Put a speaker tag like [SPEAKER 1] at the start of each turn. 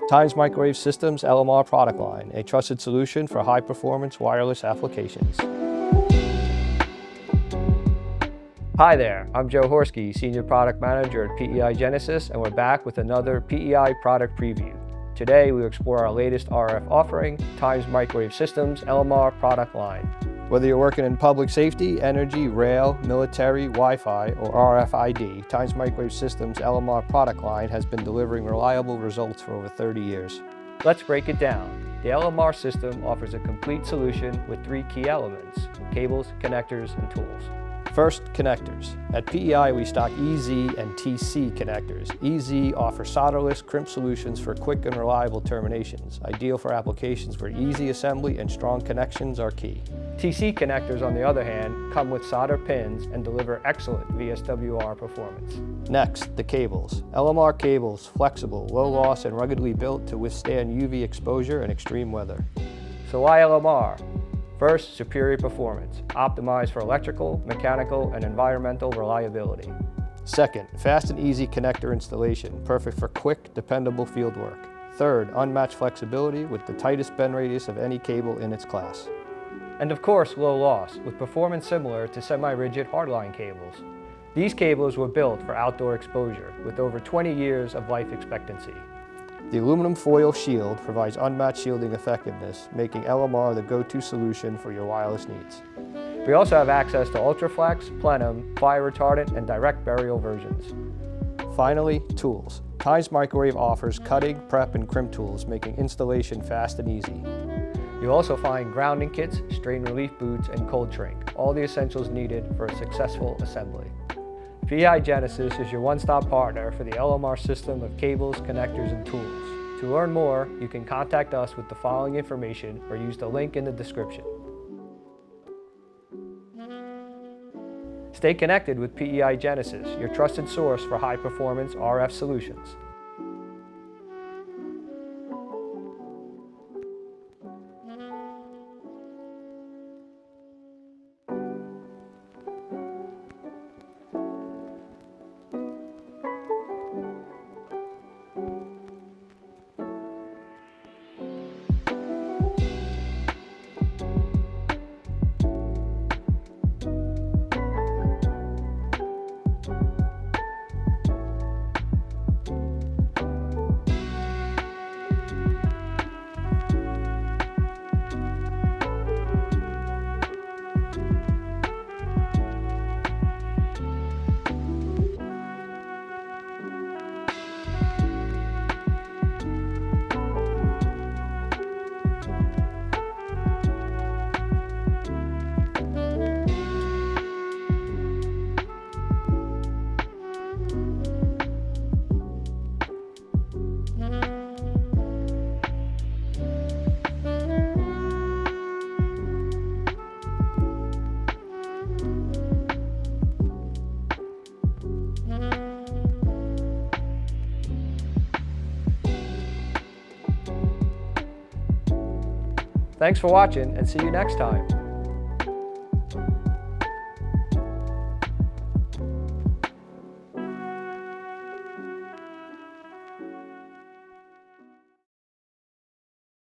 [SPEAKER 1] Times Microwave Systems LMR product line, a trusted solution for high-performance wireless applications. Hi there, I'm Joe Horsky, Senior Product Manager at PEI Genesis, and we're back with another PEI product preview. Today, we explore our latest RF offering, Times Microwave Systems LMR product line. Whether you're working in public safety, energy, rail, military, Wi-Fi, or RFID, Times Microwave Systems LMR product line has been delivering reliable results for over 30 years. Let's break it down. The LMR system offers a complete solution with 3 key elements: cables, connectors, and tools. First, connectors. At PEI, we stock EZ and TC connectors. EZ offers solderless, crimp solutions for quick and reliable terminations, ideal for applications where easy assembly and strong connections are key. TC connectors, on the other hand, come with solder pins and deliver excellent VSWR performance. Next, the cables. LMR cables, flexible, low loss, and ruggedly built to withstand UV exposure and extreme weather. So why LMR? First, superior performance, optimized for electrical, mechanical, and environmental reliability. Second, fast and easy connector installation, perfect for quick, dependable field work. Third, unmatched flexibility with the tightest bend radius of any cable in its class. And of course, low loss, with performance similar to semi-rigid hardline cables. These cables were built for outdoor exposure, with over 20 years of life expectancy. The aluminum foil shield provides unmatched shielding effectiveness, making LMR the go-to solution for your wireless needs. We also have access to Ultraflex, Plenum, fire retardant, and direct burial versions. Finally, tools. Times Microwave offers cutting, prep, and crimp tools, making installation fast and easy. You'll also find grounding kits, strain relief boots, and cold shrink, all the essentials needed for a successful assembly. PEI Genesis is your one-stop partner for the LMR system of cables, connectors, and tools. To learn more, you can contact us with the following information or use the link in the description. Stay connected with PEI Genesis, your trusted source for high-performance RF solutions. Thanks for watching, and see you next time.